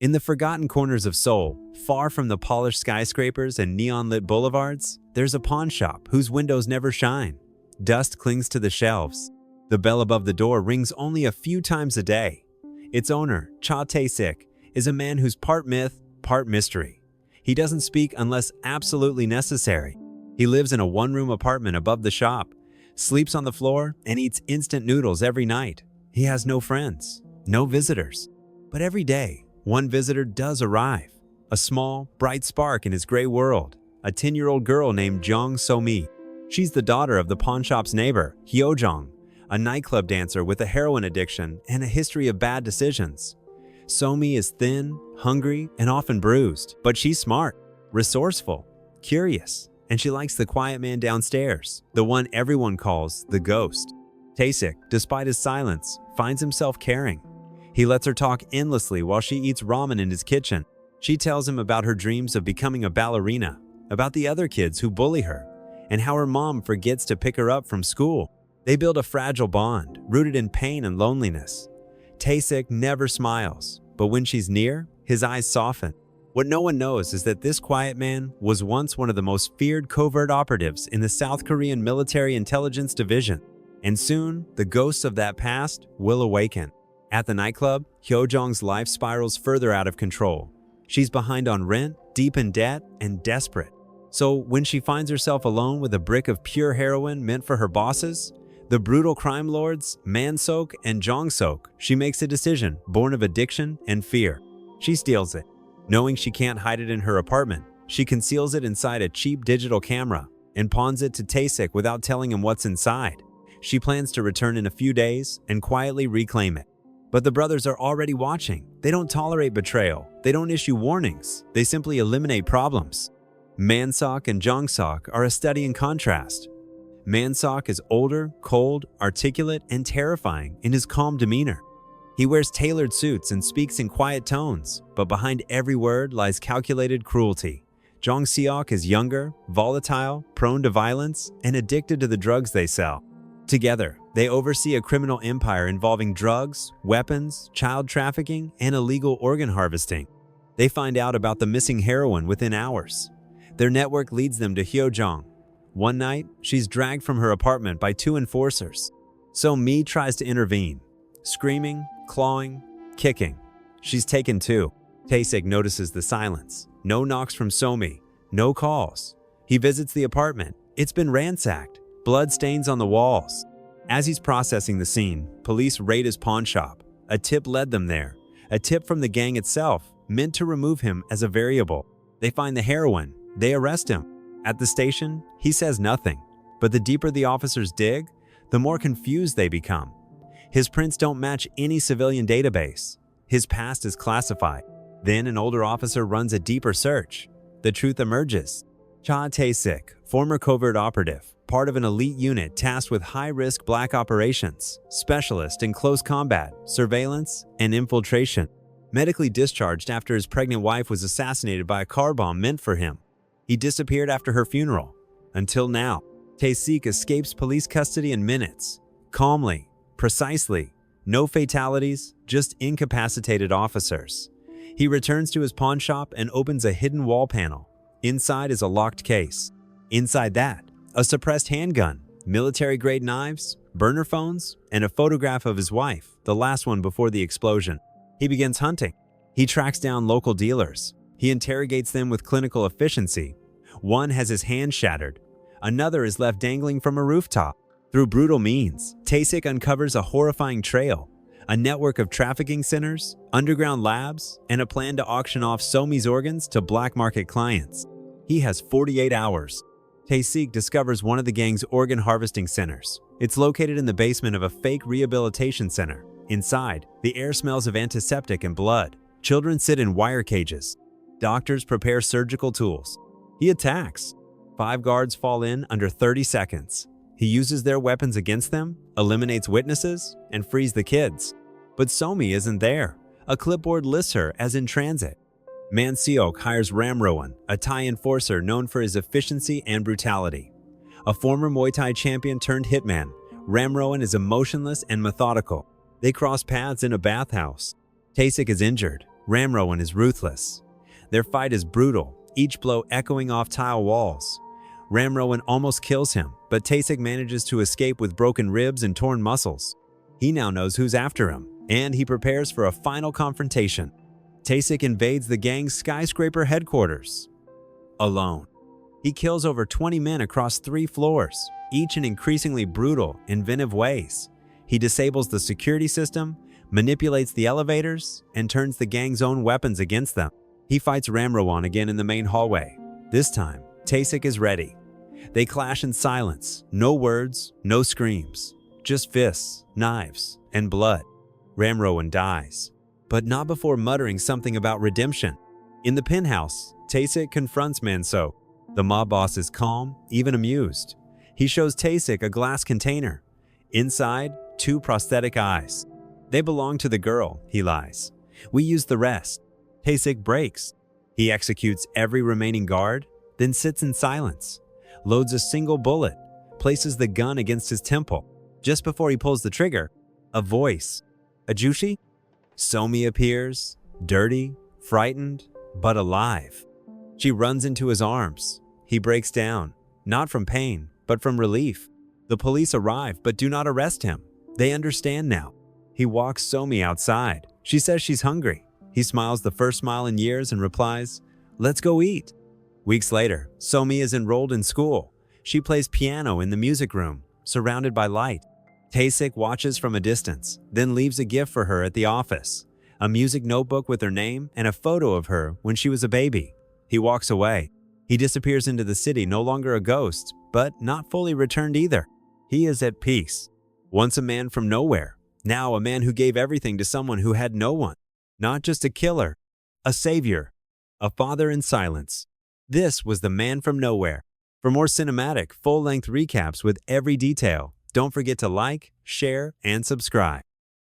In the forgotten corners of Seoul, far from the polished skyscrapers and neon-lit boulevards, there's a pawn shop whose windows never shine. Dust clings to the shelves. The bell above the door rings only a few times a day. Its owner, Tae-sik, is a man who's part myth, part mystery. He doesn't speak unless absolutely necessary. He lives in a one-room apartment above the shop, sleeps on the floor, and eats instant noodles every night. He has no friends, no visitors. But every day, one visitor does arrive. A small, bright spark in his gray world. A 10-year-old girl named Jong So-mi. She's the daughter of the pawn shop's neighbor, Hyo-jong, a nightclub dancer with a heroin addiction and a history of bad decisions. So-mi is thin, hungry, and often bruised, but she's smart, resourceful, curious, and she likes the quiet man downstairs, the one everyone calls the ghost. Tae-sik, despite his silence, finds himself caring. He lets her talk endlessly while she eats ramen in his kitchen. She tells him about her dreams of becoming a ballerina, about the other kids who bully her, and how her mom forgets to pick her up from school. They build a fragile bond, rooted in pain and loneliness. Tae-sik never smiles, but when she's near, his eyes soften. What no one knows is that this quiet man was once one of the most feared covert operatives in the South Korean Military Intelligence Division. And soon, the ghosts of that past will awaken. At the nightclub, Hyo-jong's life spirals further out of control. She's behind on rent, deep in debt, and desperate. So when she finds herself alone with a brick of pure heroin meant for her bosses, the brutal crime lords, Man-sok and Jong-sok, she makes a decision born of addiction and fear. She steals it. Knowing she can't hide it in her apartment, she conceals it inside a cheap digital camera and pawns it to Tae-sik without telling him what's inside. She plans to return in a few days and quietly reclaim it. But the brothers are already watching. They don't tolerate betrayal. They don't issue warnings. They simply eliminate problems. Man-sok and Jong-sok are a study in contrast. Man-sok is older, cold, articulate, and terrifying in his calm demeanor. He wears tailored suits and speaks in quiet tones, but behind every word lies calculated cruelty. Jong-seok is younger, volatile, prone to violence, and addicted to the drugs they sell. Together, they oversee a criminal empire involving drugs, weapons, child trafficking, and illegal organ harvesting. They find out about the missing heroine within hours. Their network leads them to Hyo-jong. One night, she's dragged from her apartment by two enforcers. So-mi tries to intervene, screaming, clawing, kicking. She's taken too. Tae-sik notices the silence. No knocks from So-mi, no calls. He visits the apartment. It's been ransacked. Blood stains on the walls. As he's processing the scene, police raid his pawn shop. A tip led them there. A tip from the gang itself, meant to remove him as a variable. They find the heroine. They arrest him. At the station, he says nothing. But the deeper the officers dig, the more confused they become. His prints don't match any civilian database. His past is classified. Then an older officer runs a deeper search. The truth emerges. Tae-sik, former covert operative, part of an elite unit tasked with high-risk black operations, specialist in close combat, surveillance, and infiltration. Medically discharged after his pregnant wife was assassinated by a car bomb meant for him. He disappeared after her funeral. Until now, Tae-sik escapes police custody in minutes. Calmly, precisely. No fatalities, just incapacitated officers. He returns to his pawn shop and opens a hidden wall panel. Inside is a locked case. Inside that, a suppressed handgun, military-grade knives, burner phones, and a photograph of his wife, the last one before the explosion. He begins hunting. He tracks down local dealers. He interrogates them with clinical efficiency. One has his hand shattered. Another is left dangling from a rooftop. Through brutal means, Tae-sik uncovers a horrifying trail, a network of trafficking centers, underground labs, and a plan to auction off So-mi's organs to black market clients. He has 48 hours. Tae-sik discovers one of the gang's organ harvesting centers. It's located in the basement of a fake rehabilitation center. Inside, the air smells of antiseptic and blood. Children sit in wire cages. Doctors prepare surgical tools. He attacks. 5 guards fall in under 30 seconds. He uses their weapons against them, eliminates witnesses, and frees the kids. But So-mi isn't there. A clipboard lists her as in transit. Man-seok hires Ram-rowan, a Thai enforcer known for his efficiency and brutality. A former Muay Thai champion turned hitman, Ram-rowan is emotionless and methodical. They cross paths in a bathhouse. Tae-sik is injured. Ramrowan is ruthless. Their fight is brutal, each blow echoing off tile walls. Ramrowan almost kills him, but Tae-sik manages to escape with broken ribs and torn muscles. He now knows who's after him, and he prepares for a final confrontation. Tae-sik invades the gang's skyscraper headquarters. Alone. He kills over 20 men across 3 floors, each in increasingly brutal, inventive ways. He disables the security system, manipulates the elevators, and turns the gang's own weapons against them. He fights Ramrowan again in the main hallway. This time, Tae-sik is ready. They clash in silence, no words, no screams, just fists, knives, and blood. Ramrowan dies, but not before muttering something about redemption. In the penthouse, Tae-sik confronts Manso. The mob boss is calm, even amused. He shows Tae-sik a glass container. Inside, 2 prosthetic eyes. They belong to the girl, he lies. We use the rest. Tae-sik breaks. He executes every remaining guard, then sits in silence, loads a single bullet, places the gun against his temple. Just before he pulls the trigger, a voice. Ajushi? Somi appears, dirty, frightened, but alive. She runs into his arms. He breaks down, not from pain, but from relief. The police arrive but do not arrest him. They understand now. He walks Somi outside. She says she's hungry. He smiles the first smile in years and replies, "Let's go eat." Weeks later, Somi is enrolled in school. She plays piano in the music room, surrounded by light. Tae-sik watches from a distance, then leaves a gift for her at the office, a music notebook with her name and a photo of her when she was a baby. He walks away. He disappears into the city, no longer a ghost, but not fully returned either. He is at peace. Once a man from nowhere, now a man who gave everything to someone who had no one. Not just a killer, a savior, a father in silence. This was the Man from Nowhere. For more cinematic, full-length recaps with every detail, don't forget to like, share, and subscribe.